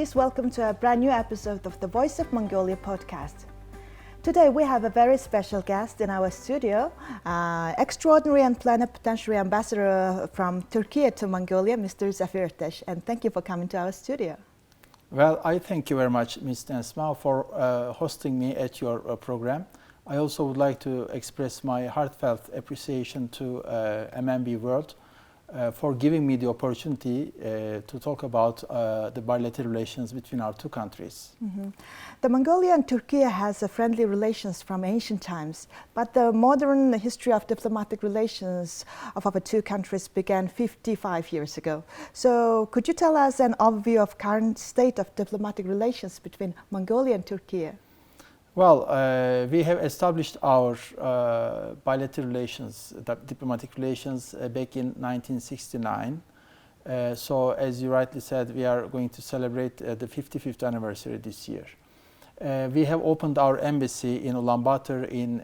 please welcome to a brand new episode of the Voice of Mongolia podcast. Today we have a very special guest in our studio, extraordinary and plenipotentiary ambassador from Turkey to Mongolia, Mr. Zafer Ateş, and thank you for coming to our studio. Well, I thank you very much, Ms. Nesma, for hosting me at your program. I also would like to express my heartfelt appreciation to MNB WORLD for giving me the opportunity to talk about the bilateral relations between our two countries. Mm-hmm. The Mongolia and Turkey has a friendly relations from ancient times, but the modern history of diplomatic relations of our two countries began 55 years ago. So could you tell us an overview of current state of diplomatic relations between Mongolia and Turkey? Well, we have established our bilateral relations, diplomatic relations, back in 1969. So, as you rightly said, we are going to celebrate the 55th anniversary this year. We have opened our embassy in Ulaanbaatar in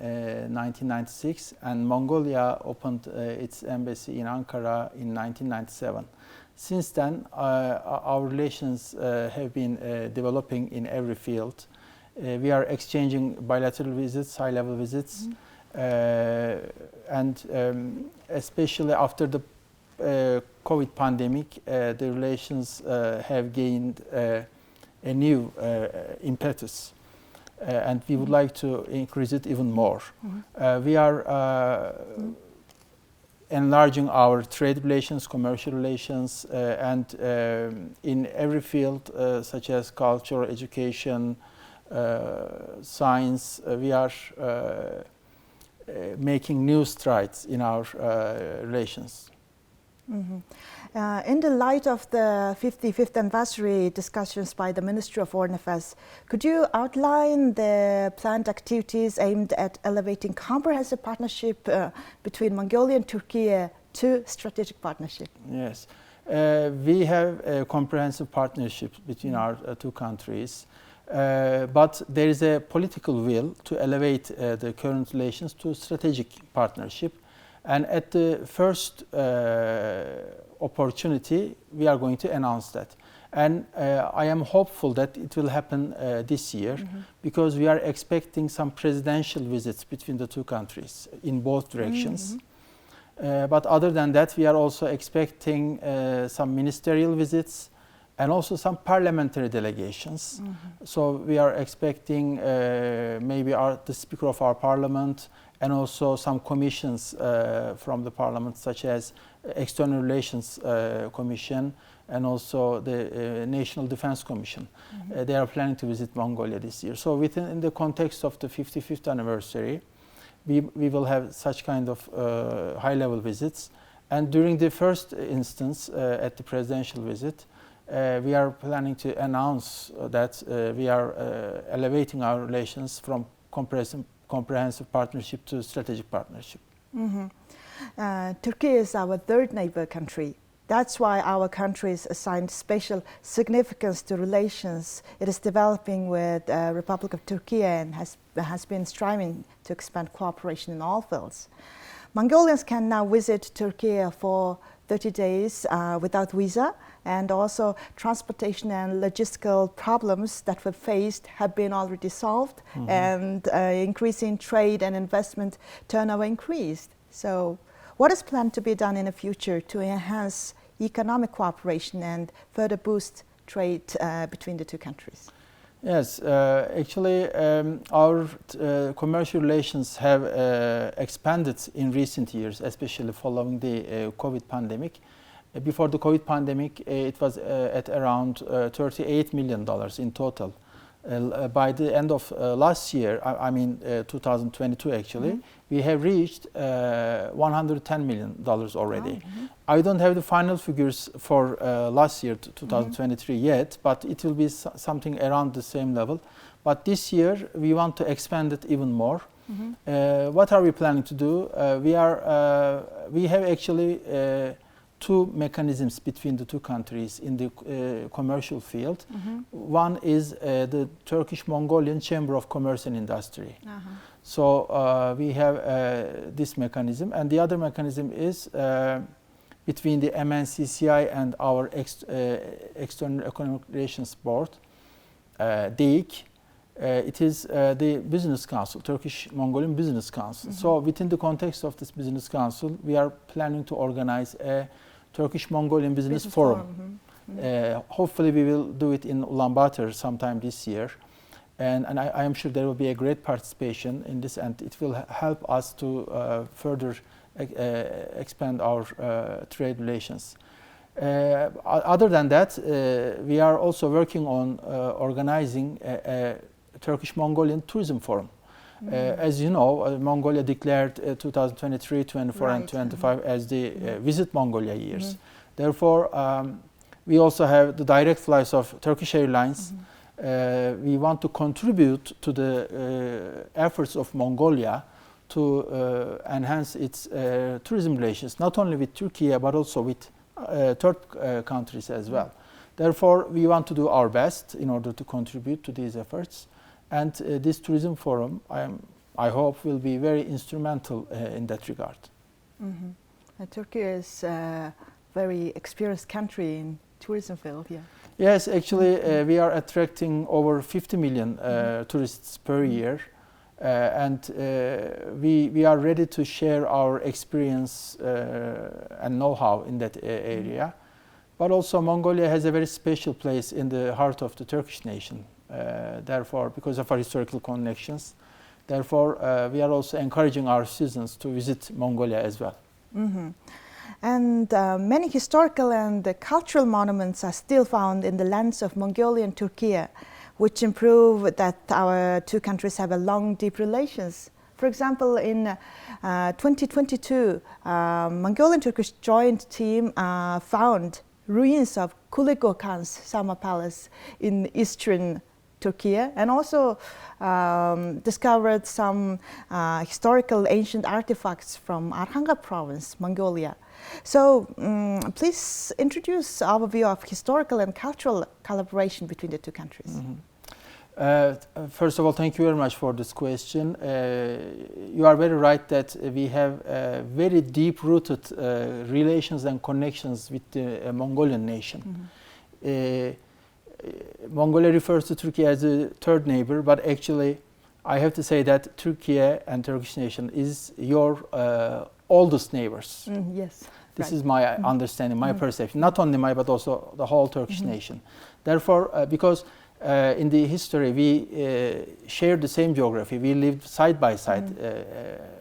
1996, and Mongolia opened its embassy in Ankara in 1997. Since then, our relations have been developing in every field. We are exchanging bilateral visits, high-level visits, and especially after the COVID pandemic, the relations have gained a new impetus, and we would like to increase it even more. We are enlarging our trade relations, commercial relations, and in every field such as culture, education, science, we are making new strides in our relations. Mm-hmm. In the light of the 55th anniversary discussions by the Ministry of Foreign Affairs, could you outline the planned activities aimed at elevating comprehensive partnership between Mongolia and Turkey to strategic partnership? Yes, we have a comprehensive partnership between our two countries. But there is a political will to elevate the current relations to strategic partnership. And at the first opportunity, we are going to announce that. And I am hopeful that it will happen this year, because we are expecting some presidential visits between the two countries in both directions. But other than that, we are also expecting some ministerial visits and also some parliamentary delegations. So we are expecting maybe the Speaker of our Parliament, and also some commissions from the Parliament, such as External Relations Commission and also the National Defense Commission. They are planning to visit Mongolia this year. So within the context of the 55th anniversary, we will have such kind of high-level visits. And during the first instance, at the presidential visit, we are planning to announce that we are elevating our relations from comprehensive partnership to strategic partnership. Turkey is our third neighbor country. That's why our country is assigned special significance to relations it is developing with Republic of Türkiye and has been striving to expand cooperation in all fields. Mongolians can now visit Turkey for 30 days without visa, and also transportation and logistical problems that were faced have been already solved, and increasing trade and investment turnover increased. So what is planned to be done in the future to enhance economic cooperation and further boost trade between the two countries? Yes, actually our commercial relations have expanded in recent years, especially following the COVID pandemic. Before the COVID pandemic, it was at around $38 million in total. By the end of last year, I mean 2022 actually, we have reached $110 million already. I don't have the final figures for last year, 2023 yet, but it will be something around the same level. But this year, we want to expand it even more. What are we planning to do? We have actually two mechanisms between the two countries in the commercial field. One is the Turkish-Mongolian Chamber of Commerce and Industry. So we have this mechanism, and the other mechanism is between the MNCCI and our External Economic Relations Board, DEİK. It is the Business Council, Turkish-Mongolian Business Council. So within the context of this Business Council, we are planning to organize a Turkish-Mongolian Business Forum. Hopefully we will do it in Ulaanbaatar sometime this year. And I am sure there will be a great participation in this, and it will help us to further expand our trade relations. Other than that, we are also working on organizing a Turkish-Mongolian Tourism Forum. As you know, Mongolia declared 2023, 24 and 25 as the Visit Mongolia years. Therefore, we also have the direct flights of Turkish Airlines. We want to contribute to the efforts of Mongolia to enhance its tourism relations, not only with Turkey, but also with third countries as well. Therefore, we want to do our best in order to contribute to these efforts. And this tourism forum, I hope, will be very instrumental in that regard. Turkey is a very experienced country in tourism field, yeah. Yes, actually, we are attracting over 50 million tourists per year. And we are ready to share our experience and know-how in that area. But also Mongolia has a very special place in the heart of the Turkish nation. Therefore, because of our historical connections, therefore we are also encouraging our citizens to visit Mongolia as well. And many historical and cultural monuments are still found in the lands of Mongolia and Turkey, which improve that our two countries have a long, deep relations. For example, in 2022, Mongolian-Turkish joint team found ruins of Kuleku Khan's summer palace in eastern Turkey, and also discovered some historical ancient artifacts from Arhanga province, Mongolia. So please introduce our view of historical and cultural collaboration between the two countries. First of all, thank you very much for this question. You are very right that we have very deep-rooted relations and connections with the Mongolian nation. Mongolia refers to Turkey as a third neighbor, but actually I have to say that Turkey and Turkish nation is your oldest neighbors. Yes. This is my understanding, my perception, not only my, but also the whole Turkish nation. Therefore, because in the history we shared the same geography, we lived side by side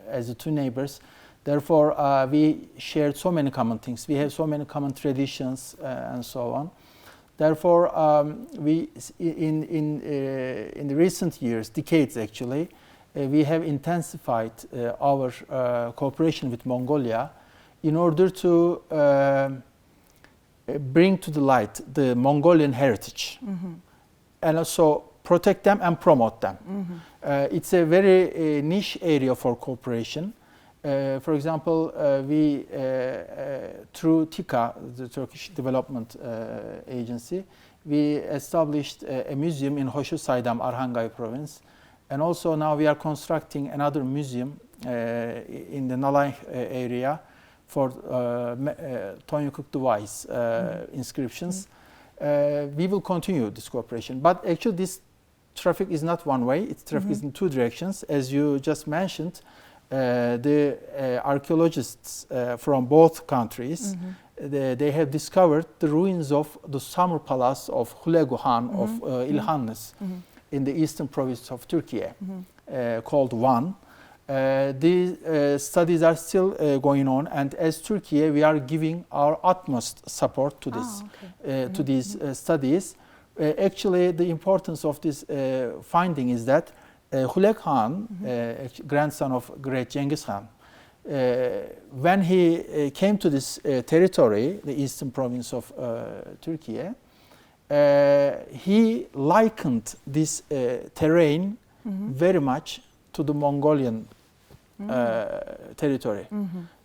as the two neighbors. Therefore, we shared so many common things. We have so many common traditions and so on. Therefore, we in the recent years, decades actually, we have intensified our cooperation with Mongolia in order to bring to the light the Mongolian heritage and also protect them and promote them. It's a very niche area for cooperation. For example, we, through TİKA, the Turkish Development Agency, we established a museum in Hoşosaydam, Arhangay province. And also now we are constructing another museum in the Nalay area for Tonyukuk device inscriptions. We will continue this cooperation. But actually this traffic is not one way, its traffic is in two directions. As you just mentioned, the archaeologists from both countries, they have discovered the ruins of the summer palace of Kuleku Khan of İlhanlis in the eastern province of Turkey, called Van. These studies are still going on, and as Turkey, we are giving our utmost support to this, to these studies. Actually, the importance of this finding is that Kuleku Khan, grandson of great Genghis Khan, when he came to this territory, the eastern province of Turkey, he likened this terrain very much to the Mongolian territory.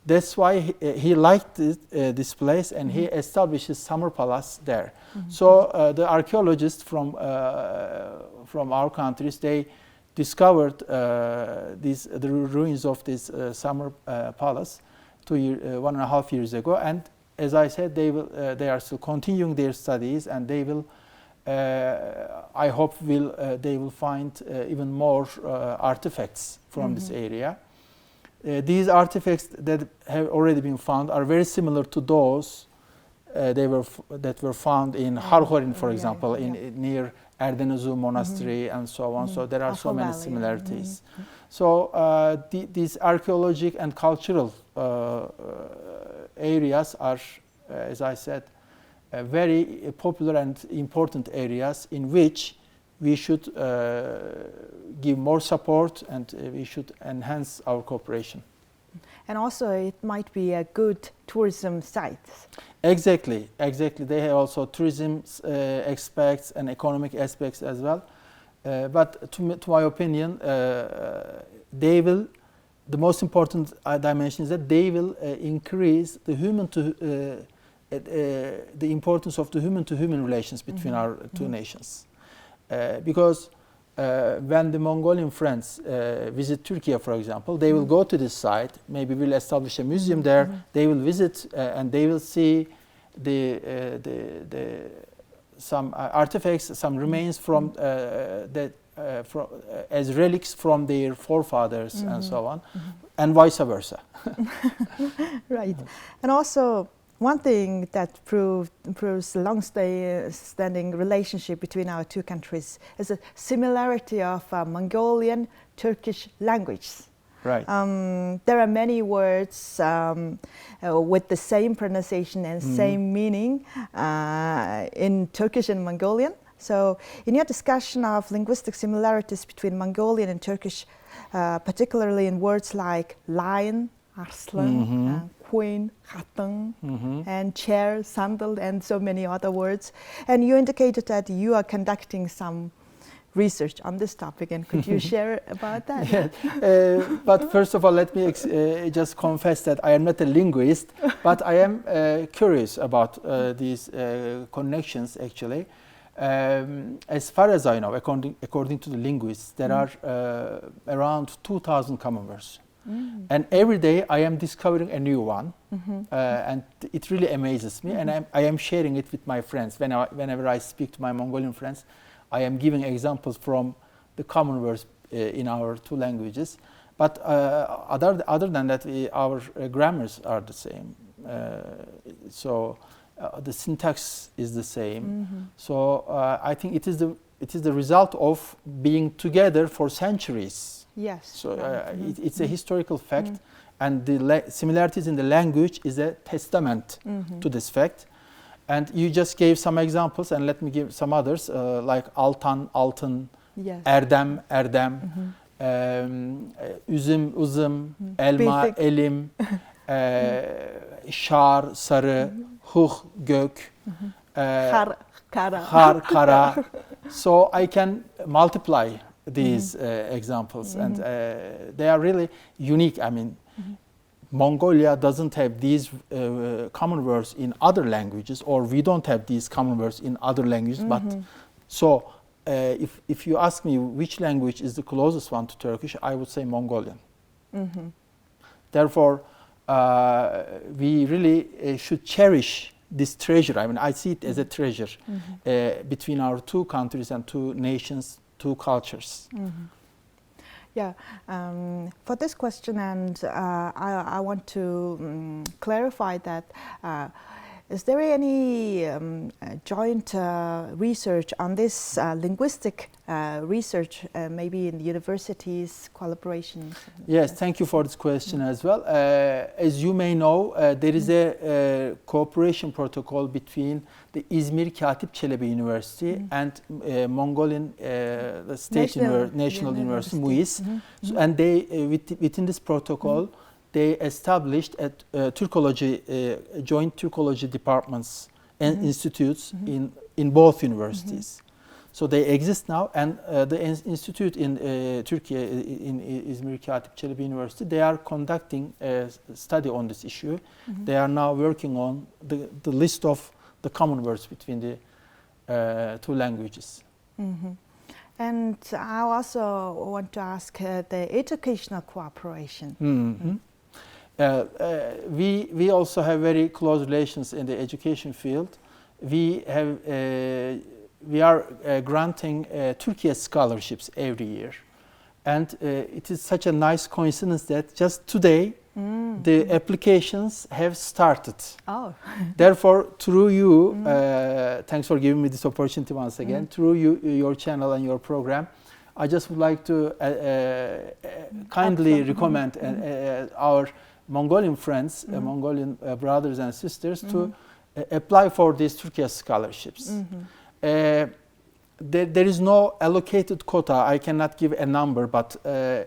That's why he liked this place, and he established his summer palace there. So the archaeologists from our countries, they discovered the ruins of this summer palace 1.5 years ago, and as I said, they are still continuing their studies, and they will, I hope, they will find even more artifacts from this area. These artifacts that have already been found are very similar to those that were found in Harhorin, for example, near Erdenezu Monastery and so on. So there are so many similarities. So these archaeological and cultural areas are, as I said, very popular and important areas in which we should give more support, and we should enhance our cooperation. And also it might be a good tourism site. Exactly. They have also tourism aspects and economic aspects as well. But to my opinion, the most important dimension is that they will increase the the importance of the human-to-human relations between our two nations. Because when the Mongolian friends visit Turkey, for example, they will go to this site. Maybe we'll establish a museum there. They will visit and they will see some artifacts, some remains from as relics from their forefathers and so on, and vice versa. Right, and also. One thing that proves the long-standing relationship between our two countries is a similarity of Mongolian Turkish language. Right. There are many words with the same pronunciation and same meaning in Turkish and Mongolian. So in your discussion of linguistic similarities between Mongolian and Turkish, particularly in words like lion, arslan, queen, hatun, and chair, sandal, and so many other words. And you indicated that you are conducting some research on this topic, and could you share about that? Yeah. But first of all, let me just confess that I am not a linguist, but I am curious about these connections, actually. As far as I know, according to the linguists, there are around 2,000 common words. And every day I am discovering a new one, and it really amazes me. And I am sharing it with my friends. Whenever I speak to my Mongolian friends, I am giving examples from the common words in our two languages. But other than that, our grammars are the same. So the syntax is the same. So I think it is the result of being together for centuries. Yes. So it's a historical fact, and the similarities in the language is a testament to this fact. And you just gave some examples, and let me give some others, like altan, altın, yes. erdem, üzüm, uzum, elma, Bildik. elim, şar, sarı, huh, gök, Har, kara. har, kara. So I can multiply these examples, and they are really unique. I mean, Mongolia doesn't have these common words in other languages, or we don't have these common words in other languages. But so if you ask me which language is the closest one to Turkish, I would say Mongolian. Therefore, we really should cherish this treasure. I mean, I see it as a treasure between our two countries and two nations, two cultures. Yeah, for this question, and I want to clarify that, is there any joint research on this linguistic research, maybe in the universities, collaborations? Yes, thank you for this question as well. As you may know, there is a cooperation protocol between the İzmir Katip Çelebi University and Mongolian State National University, MUIS. So, and they, within this protocol, they established Turkology, joint Turkology departments and institutes in both universities. So they exist now, and the institute in Turkey, in İzmir Katip Çelebi University, they are conducting a study on this issue. They are now working on the list of the common words between the two languages. And I also want to ask the educational cooperation. We also have very close relations in the education field. We are granting Turkey scholarships every year, and it is such a nice coincidence that just today the applications have started. Oh. Therefore, through you, thanks for giving me this opportunity once again. Through your channel and your program, I just would like to kindly recommend our Mongolian friends, Mongolian brothers and sisters, to apply for these Turkey scholarships. There is no allocated quota. I cannot give a number, but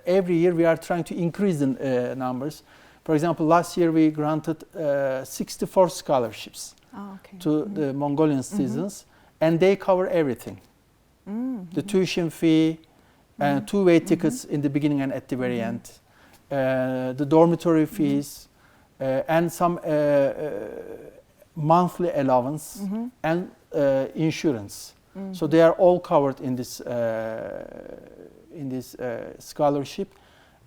every year we are trying to increase the numbers. For example, last year we granted 64 scholarships to the Mongolian citizens, and they cover everything. The tuition fee, two-way tickets in the beginning and at the very end, the dormitory fees, and some monthly allowance and insurance. So they are all covered in this scholarship.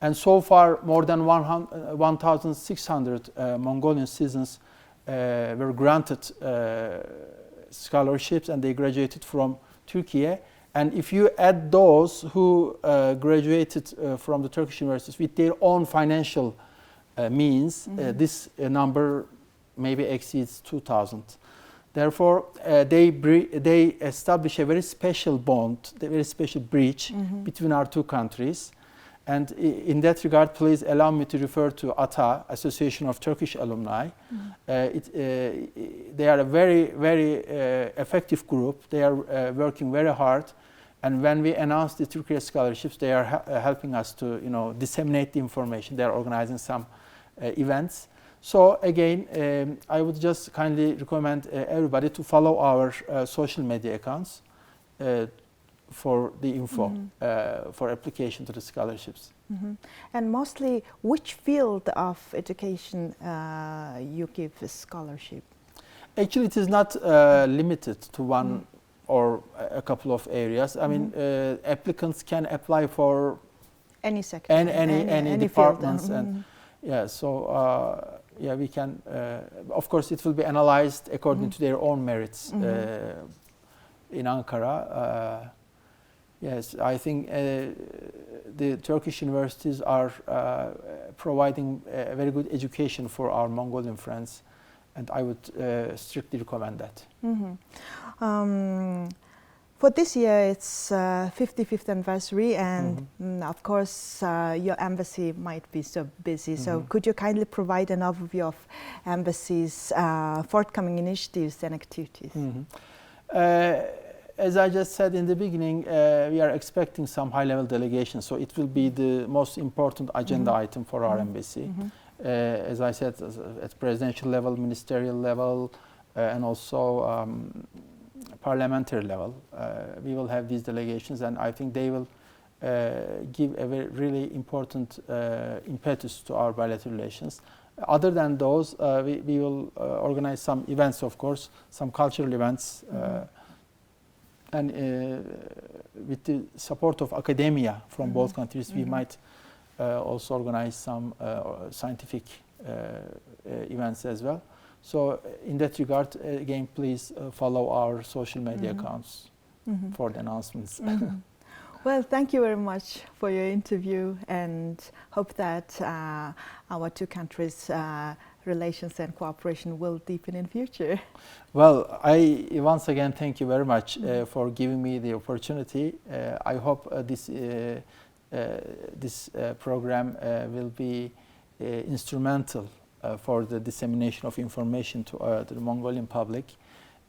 And so far, more than 1,600 Mongolian citizens were granted scholarships, and they graduated from Turkey. And if you add those who graduated from the Turkish universities with their own financial means, this number maybe exceeds 2,000. Therefore, they establish a very special bond, a very special bridge between our two countries. And in that regard, please allow me to refer to ATA, Association of Turkish Alumni. They are a very, very effective group. They are working very hard. And when we announce the Turkey scholarships, they are helping us to, disseminate the information. They are organizing some events. So again, I would just kindly recommend everybody to follow our social media accounts for the info for application to the scholarships. And mostly, which field of education you give a scholarship? Actually, it is not limited to one or a couple of areas. I mean, applicants can apply for any sector, any departments, and we can. Of course, it will be analyzed according to their own merits in Ankara. Yes, I think the Turkish universities are providing a very good education for our Mongolian friends, and I would strictly recommend that. For this year, it's 55th anniversary, and of course, your embassy might be so busy. So could you kindly provide an overview of embassy's forthcoming initiatives and activities? As I just said in the beginning, we are expecting some high-level delegations, so it will be the most important agenda item for our embassy. As I said, at presidential level, ministerial level, and also parliamentary level, we will have these delegations, and I think they will give a really important impetus to our bilateral relations. Other than those, we will organize some events, of course, some cultural events, and with the support of academia from both countries, we might also organize some scientific events as well. So in that regard, again, please follow our social media accounts for the announcements. Well, thank you very much for your interview, and hope that our two countries' relations and cooperation will deepen in future. Well, I once again thank you very much for giving me the opportunity. I hope this program will be instrumental for the dissemination of information to the Mongolian public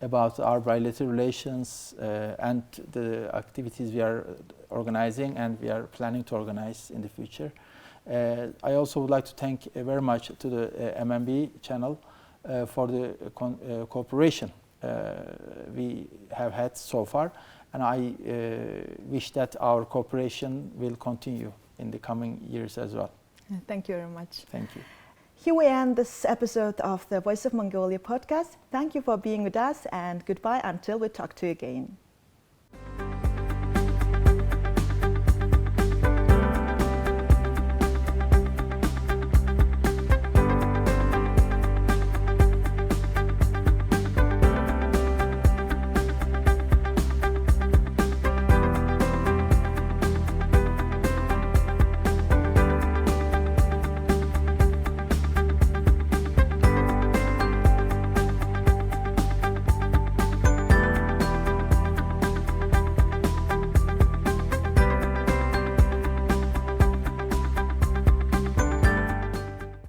about our bilateral relations and the activities we are organizing and we are planning to organize in the future. I also would like to thank very much to the MNB channel for the cooperation we have had so far, and I wish that our cooperation will continue in the coming years as well. Thank you very much. Thank you. Here we end this episode of the Voice of Mongolia podcast. Thank you for being with us, and goodbye until we talk to you again.